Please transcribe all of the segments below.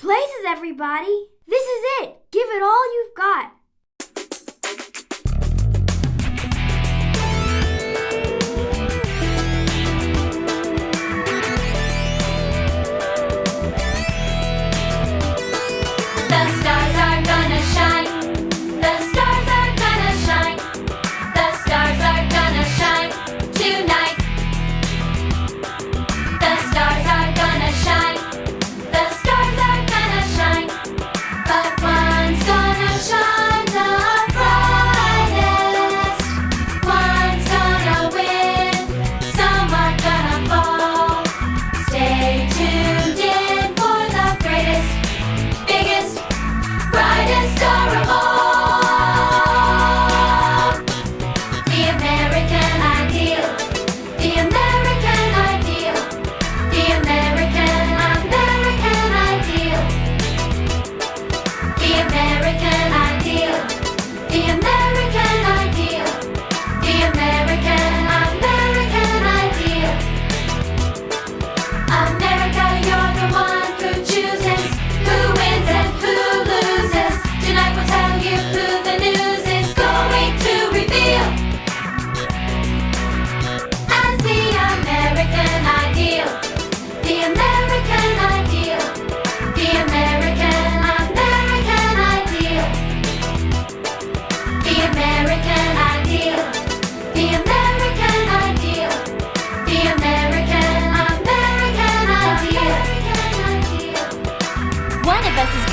Places, everybody! This is it! Give it all you've got!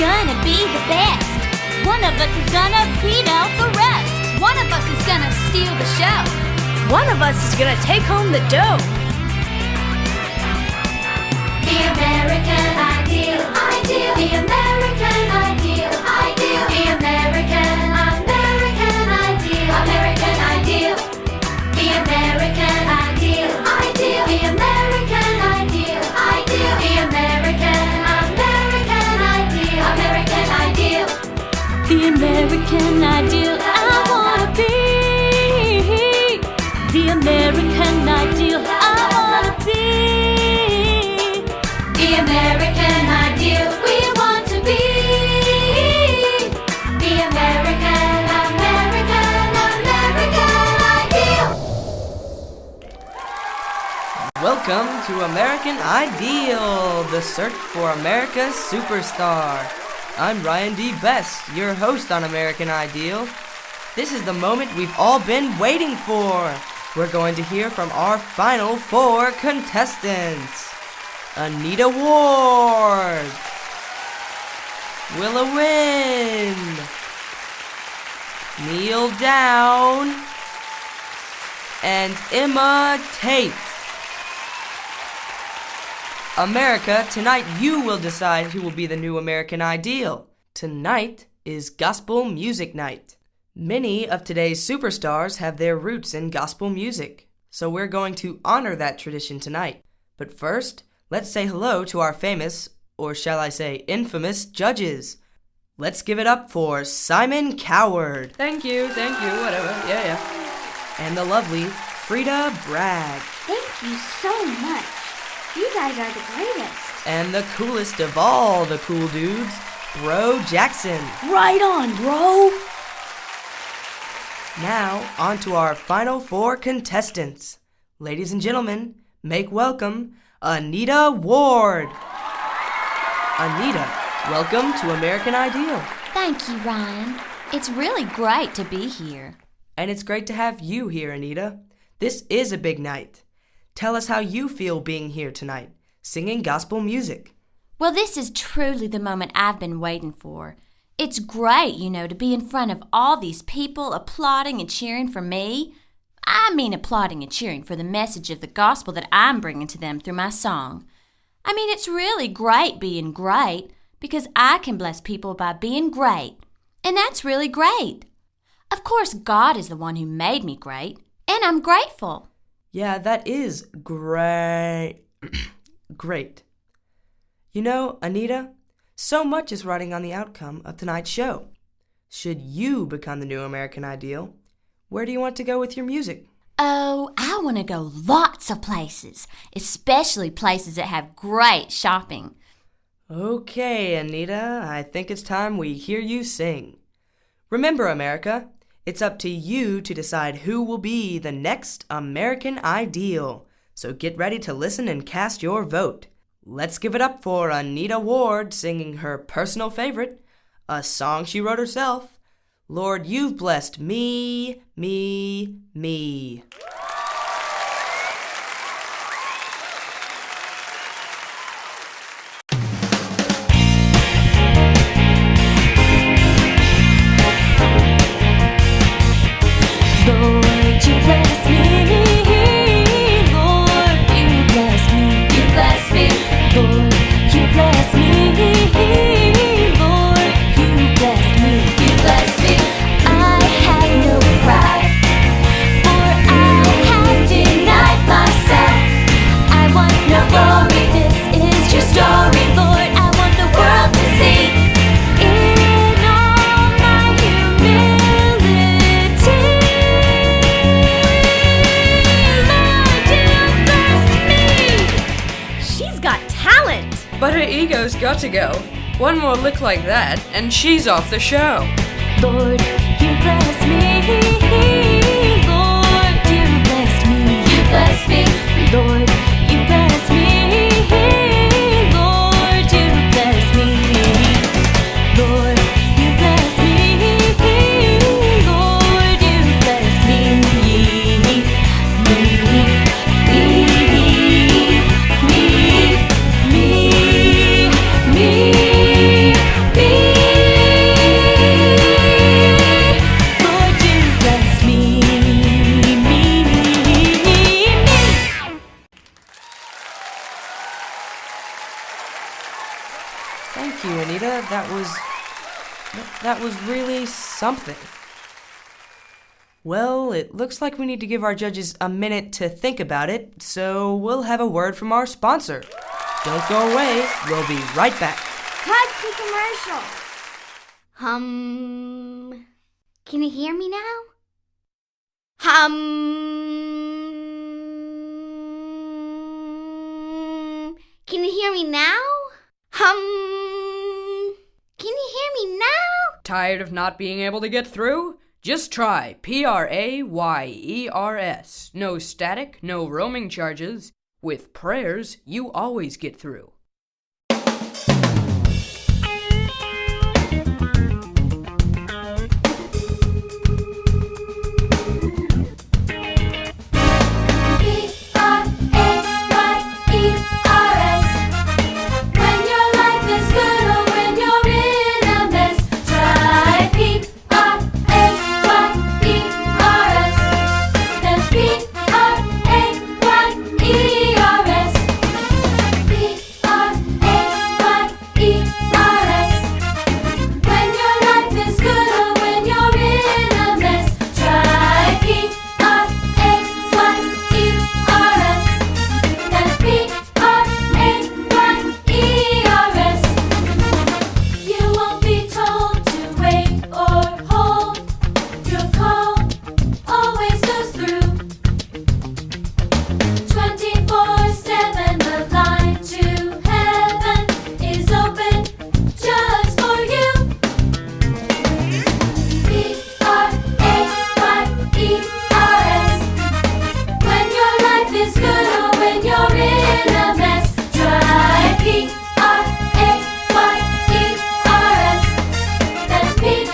Gonna be the best. One of us is gonna beat out the rest. One of us is gonna steal the show. One of us is gonna take home the dough. The American ideal, ideal. The American ideal, ideal. The American ideal, American ideal. The American ideal, ideal. The American ideal, ideal. The American ideal. The American ideal I wanna be. The American ideal I wanna be. The American ideal we want to be. The American ideal. Welcome to American Ideal, the search for America's superstar. I'm Ryan D. Best, your host on American Ideal. This is the moment we've all been waiting for. We're going to hear from our final 4 contestants. Anita Ward, Willa Wynn, Neil Downe, and Emma Tate. America, tonight you will decide who will be the new American Ideal. Tonight is Gospel Music Night. Many of today's superstars have their roots in gospel music, so we're going to honor that tradition tonight. But first, let's say hello to our famous, or shall I say infamous, judges. Let's give it up for Simon Coward. Thank you, whatever, yeah. And the lovely Frida Bragg. Thank you so much. You guys are the greatest. And the coolest of all the cool dudes, Bro Jackson. Right on, bro. Now, on to our final 4 contestants. Ladies and gentlemen, make welcome Anita Ward. Anita, welcome to American Ideal. Thank you, Ryan. It's really great to be here. And it's great to have you here, Anita. This is a big night. Tell us how you feel being here tonight, singing gospel music. Well, this is truly the moment I've been waiting for. It's great, to be in front of all these people applauding and cheering for me. I mean applauding and cheering for the message of the gospel that I'm bringing to them through my song. It's really great being great because I can bless people by being great. And that's really great. Of course, God is the one who made me great, and I'm grateful. Yeah, that is great. Great. Anita, so much is riding on the outcome of tonight's show. Should you become the new American Ideal, where do you want to go with your music? Oh, I want to go lots of places, especially places that have great shopping. Okay, Anita, I think it's time we hear you sing. Remember, America, it's up to you to decide who will be the next American Ideal. So get ready to listen and cast your vote. Let's give it up for Anita Ward singing her personal favorite, a song she wrote herself, Lord, You've Blessed Me, Me, Me. Lord, you bless me. Lord, you bless me. You bless me. Lord, you bless me. Lord, you bless me. You bless me. I have no pride, for I have denied myself. I want no glory. This is your story, Lord. I want the world to see. In all my humility, She's got talent! But her ego's got to go. One more lick like that, and she's off the show. Lord, you bless me. Lord, you bless me. You bless me. Lord, you bless me. Lord, you bless me. Lord, you bless me. Lord, you bless me. Lord, you bless me. Thank you, Anita. That was really something. Well, it looks like we need to give our judges a minute to think about it, so we'll have a word from our sponsor. Don't go away. We'll be right back. Cut to commercial. Can you hear me now? Can you hear me now? Can you hear me now? Tired of not being able to get through? Just try PRAYERS. No static, no roaming charges. With prayers, you always get through. PRAYERS. When your life is good or when you're in a mess, try PRAYERS. That's PRAYERS.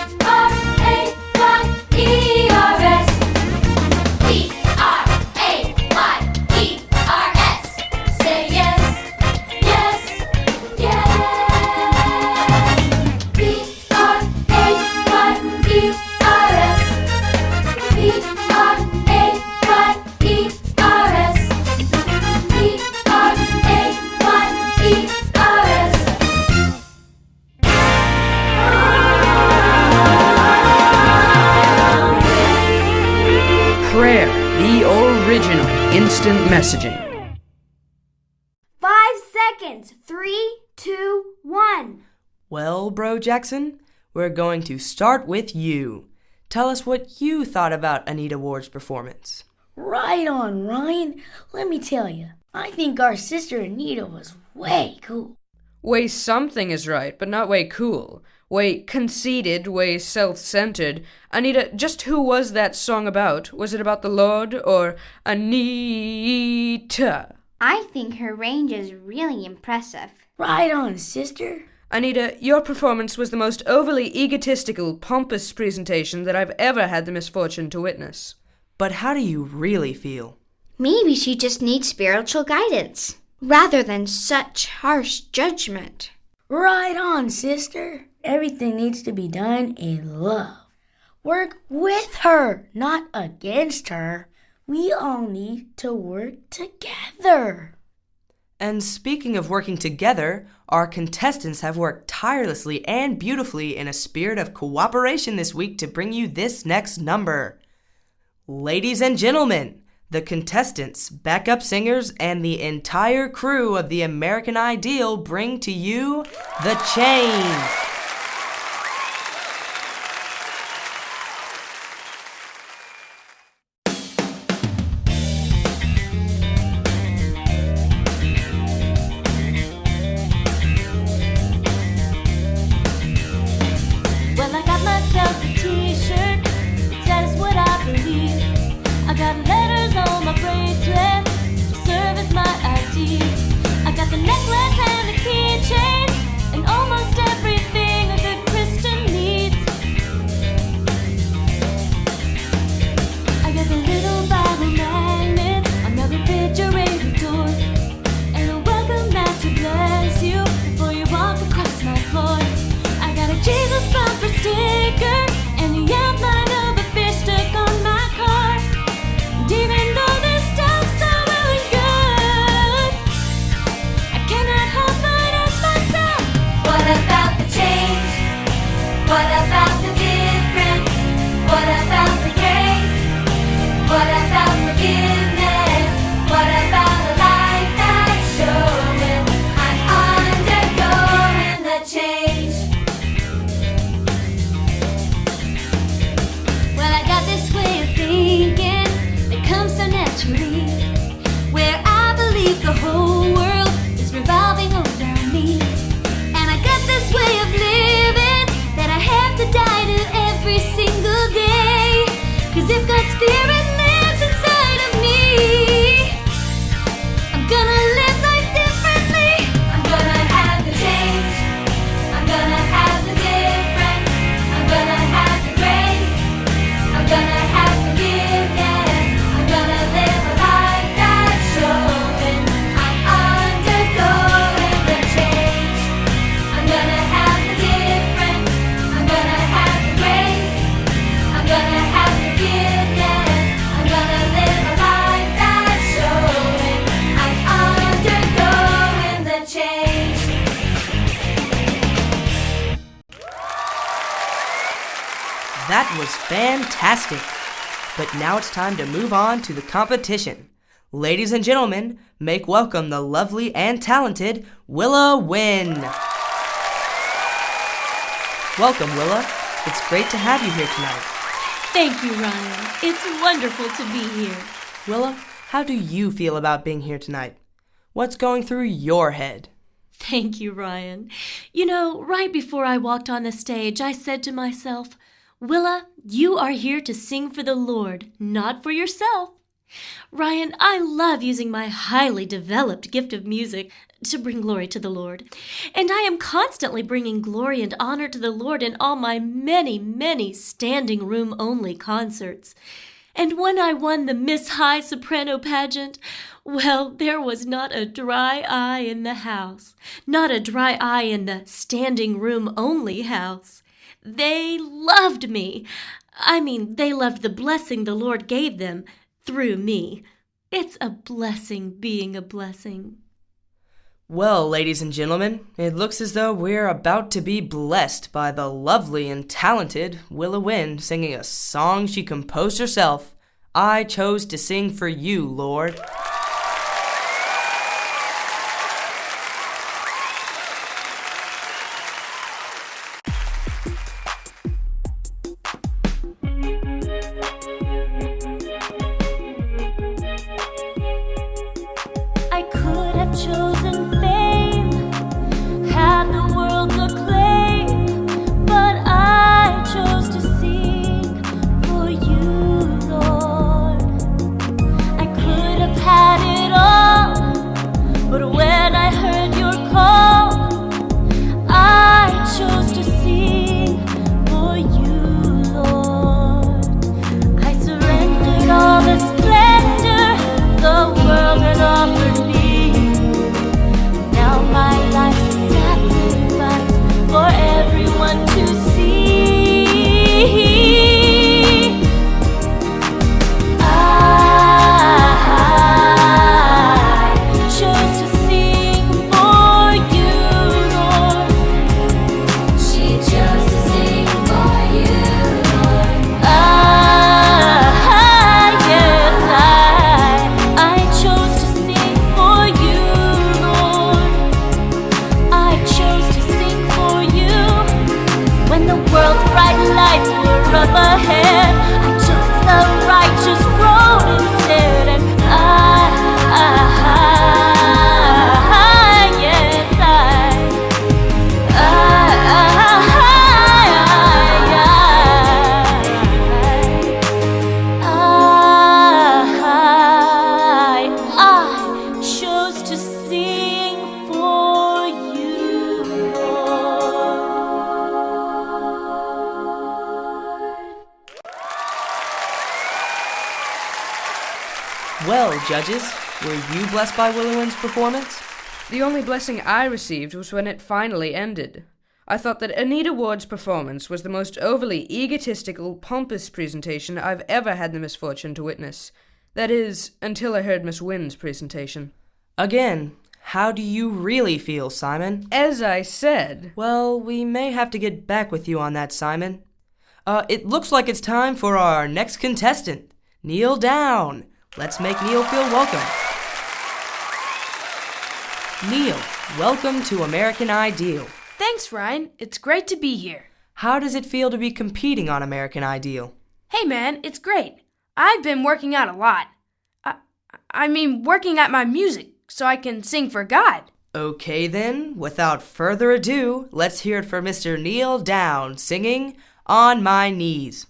Prayer, the original instant messaging. 5 seconds. 3, 2, 1. Well, Bro Jackson, we're going to start with you. Tell us what you thought about Anita Ward's performance. Right on, Ryan. Let me tell you, I think our sister Anita was way cool. Way something is right, but not way cool. Way conceited, way self-centered. Anita, just who was that song about? Was it about the Lord or Anita? I think her range is really impressive. Right on, sister. Anita, your performance was the most overly egotistical, pompous presentation that I've ever had the misfortune to witness. But how do you really feel? Maybe she just needs spiritual guidance, rather than such harsh judgment. Right on, sister. Everything needs to be done in love. Work with her, not against her. We all need to work together. And speaking of working together, our contestants have worked tirelessly and beautifully in a spirit of cooperation this week to bring you this next number. Ladies and gentlemen, the contestants, backup singers, and the entire crew of the American Ideal bring to you The Change. Well, I got myself a t-shirt that says what I believe. I got letters on my bracelet to serve as my ID. I got the necklace and the keychain and almost everything a good Christian needs. I got the little Bible magnets on my refrigerator door and a welcome mat to bless you before you walk across my floor. I got a Jesus bumper sticker and the outline of a fish stuck on my car. And even though this stuff's so well and good, I cannot help but ask myself, what about the change? What about the difference? What about the grace? What about forgiveness? What about a life that's showing I'm undergoing the change? Well, I got this way of thinking that comes so naturally, where I believe the whole world is revolving around me. And I got this way of living that I have to die to every single day. 'Cause if God's Spirit lives inside of me, I'm gonna live life differently. I'm gonna have the change. I'm gonna have the difference. I'm gonna have the grace. I'm gonna have forgiveness. I'm gonna live a life that's showing I'm undergoing the change. I'm gonna have the difference. I'm gonna have the grace. I'm gonna have forgiveness. I'm gonna live a life that's showing I'm undergoing the change. That was fantastic. But now it's time to move on to the competition. Ladies and gentlemen, make welcome the lovely and talented Willa Wynn. Welcome, Willa. It's great to have you here tonight. Thank you, Ryan. It's wonderful to be here. Willa, how do you feel about being here tonight? What's going through your head? Thank you, Ryan. You know, right before I walked on the stage, I said to myself, Willa, you are here to sing for the Lord, not for yourself. Ryan, I love using my highly developed gift of music to bring glory to the Lord. And I am constantly bringing glory and honor to the Lord in all my many, many standing room only concerts. And when I won the Miss High Soprano pageant, well, there was not a dry eye in the house, not a dry eye in the standing room only house. They loved me. I mean, they loved the blessing the Lord gave them through me. It's a blessing being a blessing. Well, ladies and gentlemen, it looks as though we're about to be blessed by the lovely and talented Willa Wynn singing a song she composed herself. I chose to sing for you, Lord. I could have chosen fame, when the world's bright lights were up ahead. I took the righteous road instead, and yes, I chose to sing for you, Lord. Well, judges, were you blessed by Willa Wynn's performance? The only blessing I received was when it finally ended. I thought that Anita Ward's performance was the most overly egotistical, pompous presentation I've ever had the misfortune to witness. That is, until I heard Miss Wynn's presentation. Again, how do you really feel, Simon? As I said... Well, we may have to get back with you on that, Simon. It looks like it's time for our next contestant, Neil Downe. Let's make Neil feel welcome. Neil, welcome to American Ideal. Thanks, Ryan. It's great to be here. How does it feel to be competing on American Ideal? Hey, man, it's great. I've been working out a lot. I mean, working at my music so I can sing for God. Okay then, without further ado, let's hear it for Mr. Neil Downe singing On My Knees.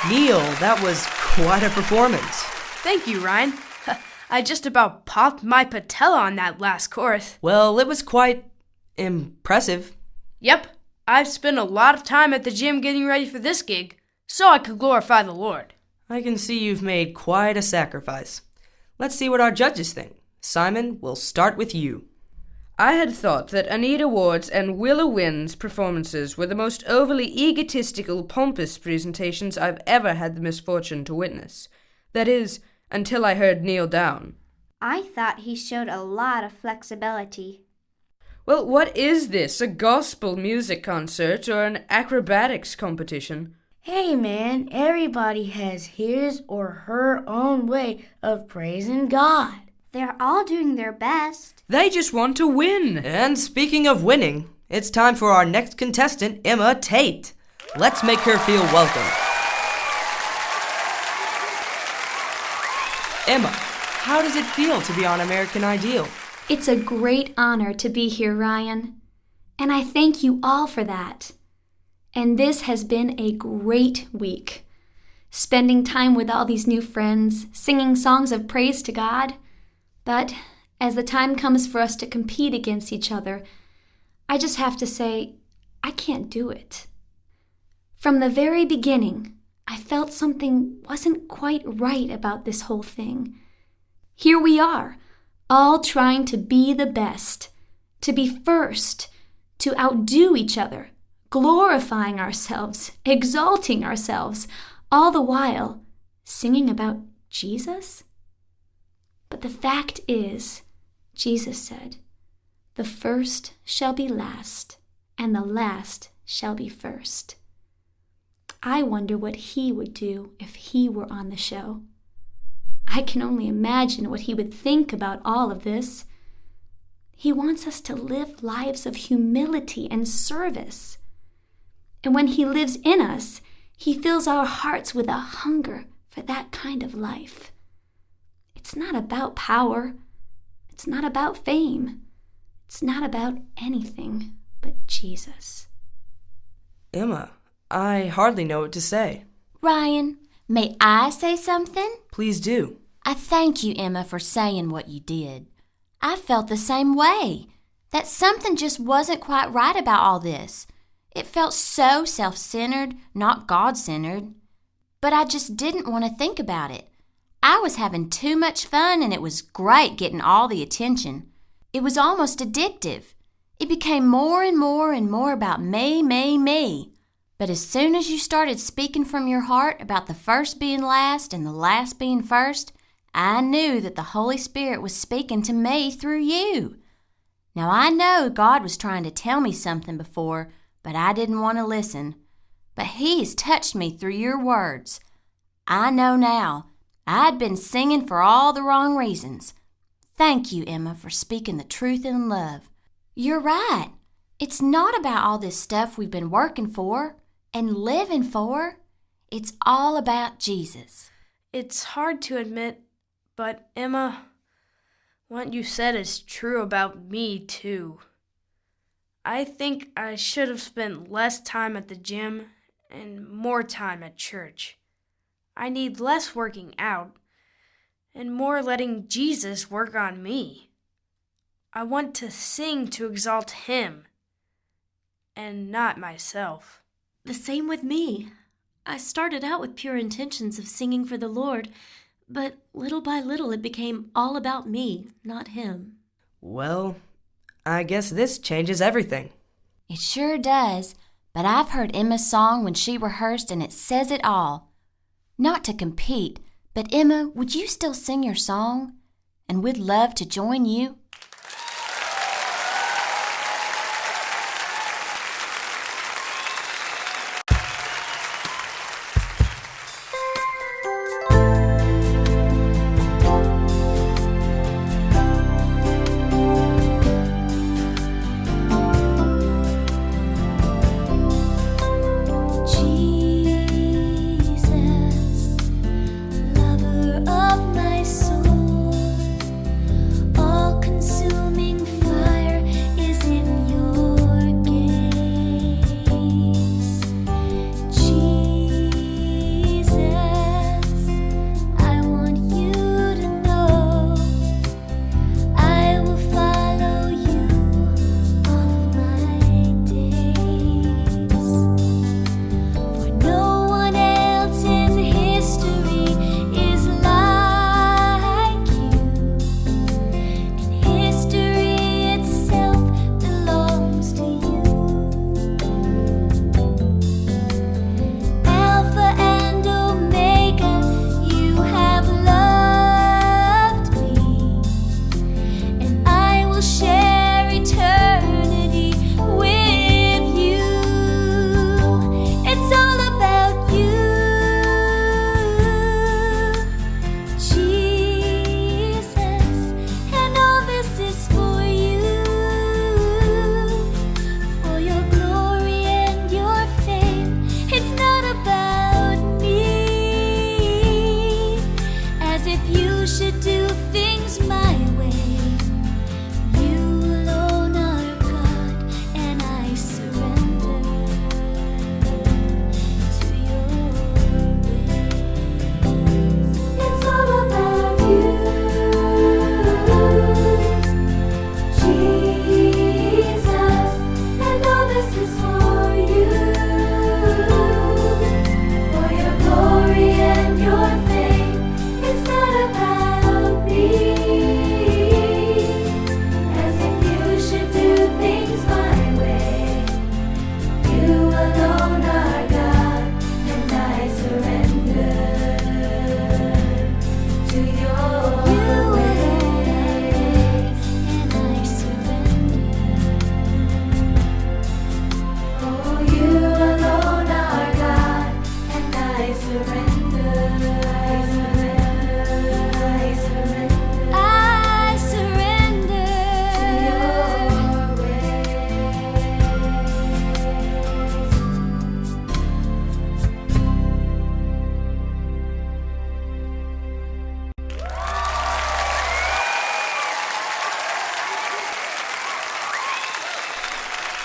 Neil, that was quite a performance. Thank you, Ryan. I just about popped my patella on that last chorus. Well, it was quite impressive. Yep, I've spent a lot of time at the gym getting ready for this gig, so I could glorify the Lord. I can see you've made quite a sacrifice. Let's see what our judges think. Simon, we'll start with you. I had thought that Anita Ward's and Willa Wynn's performances were the most overly egotistical, pompous presentations I've ever had the misfortune to witness. That is, until I heard Neil Downe. I thought he showed a lot of flexibility. Well, what is this, a gospel music concert or an acrobatics competition? Hey man, everybody has his or her own way of praising God. They're all doing their best. They just want to win. And speaking of winning, it's time for our next contestant, Emma Tate. Let's make her feel welcome. Emma, how does it feel to be on American Ideal? It's a great honor to be here, Ryan. And I thank you all for that. And this has been a great week. Spending time with all these new friends, singing songs of praise to God. But as the time comes for us to compete against each other, I just have to say, I can't do it. From the very beginning, I felt something wasn't quite right about this whole thing. Here we are, all trying to be the best, to be first, to outdo each other, glorifying ourselves, exalting ourselves, all the while singing about Jesus? But the fact is, Jesus said, "The first shall be last, and the last shall be first." I wonder what he would do if he were on the show. I can only imagine what he would think about all of this. He wants us to live lives of humility and service. And when he lives in us, he fills our hearts with a hunger for that kind of life. It's not about power. It's not about fame. It's not about anything but Jesus. Emma, I hardly know what to say. Ryan, may I say something? Please do. I thank you, Emma, for saying what you did. I felt the same way, that something just wasn't quite right about all this. It felt so self-centered, not God-centered. But I just didn't want to think about it. I was having too much fun, and it was great getting all the attention. It was almost addictive. It became more and more and more about me, me, me. But as soon as you started speaking from your heart about the first being last and the last being first, I knew that the Holy Spirit was speaking to me through you. Now I know God was trying to tell me something before, but I didn't want to listen. But He's touched me through your words. I know now. I'd been singing for all the wrong reasons. Thank you, Emma, for speaking the truth in love. You're right. It's not about all this stuff we've been working for and living for. It's all about Jesus. It's hard to admit, but Emma, what you said is true about me, too. I think I should have spent less time at the gym and more time at church. I need less working out and more letting Jesus work on me. I want to sing to exalt Him and not myself. The same with me. I started out with pure intentions of singing for the Lord, but little by little it became all about me, not Him. Well, I guess this changes everything. It sure does, but I've heard Emma's song when she rehearsed, and it says it all. Not to compete, but Emma, would you still sing your song? And we'd love to join you. Jesus, lover of my soul, all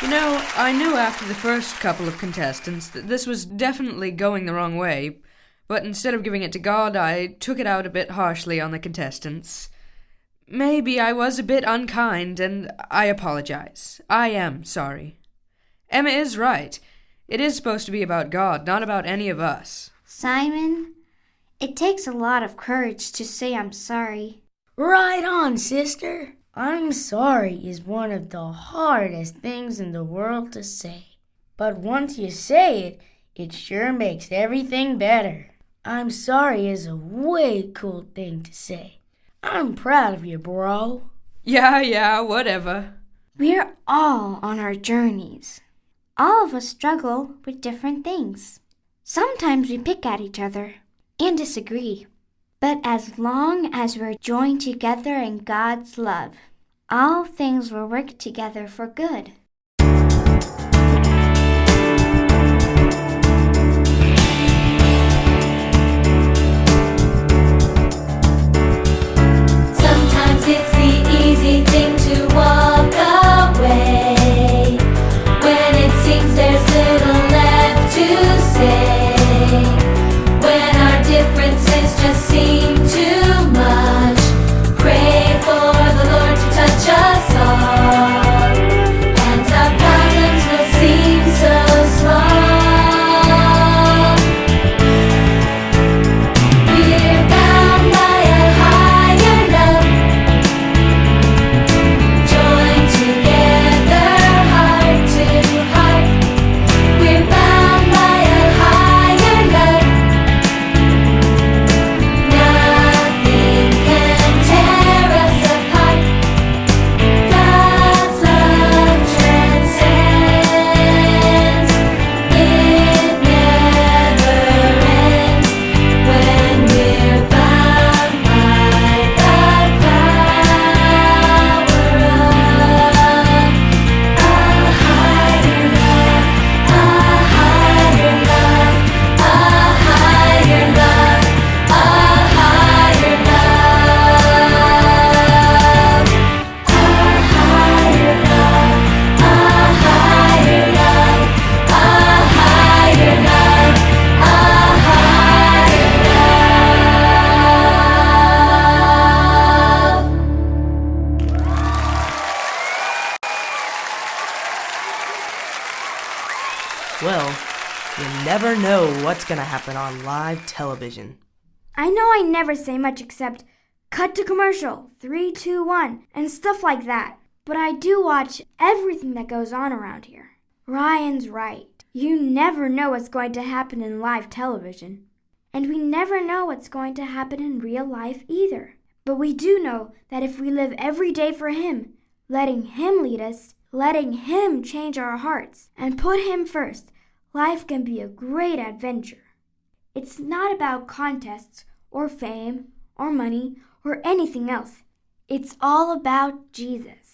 You know, I knew after the first couple of contestants that this was definitely going the wrong way, but instead of giving it to God, I took it out a bit harshly on the contestants. Maybe I was a bit unkind, and I apologize. I am sorry. Emma is right. It is supposed to be about God, not about any of us. Simon, it takes a lot of courage to say I'm sorry. Right on, sister. I'm sorry is one of the hardest things in the world to say. But once you say it, it sure makes everything better. I'm sorry is a way cool thing to say. I'm proud of you, bro. Yeah, whatever. We're all on our journeys. All of us struggle with different things. Sometimes we pick at each other and disagree. But as long as we're joined together in God's love, all things will work together for good. Sometimes it's the easy thing to walk away when it seems there's little left to say. When our differences just seem too much, pray for the Lord to touch us all, and our problems will seem so small. We're bound by a higher love, joined together heart to heart. We're bound by a higher love. Nothing can tear us apart. God's love transcends. It never ends when we're bound by the power of a higher love, a higher love, a higher love, a higher love, a higher love, a higher love, a higher love, Well, you never know what's gonna happen on live television. I know I never say much except cut to commercial, 3, 2, 1, and stuff like that. But I do watch everything that goes on around here. Ryan's right. You never know what's going to happen in live television. And we never know what's going to happen in real life either. But we do know that if we live every day for Him, letting Him lead us, letting Him change our hearts, and put Him first, life can be a great adventure. It's not about contests or fame or money or anything else. It's all about Jesus.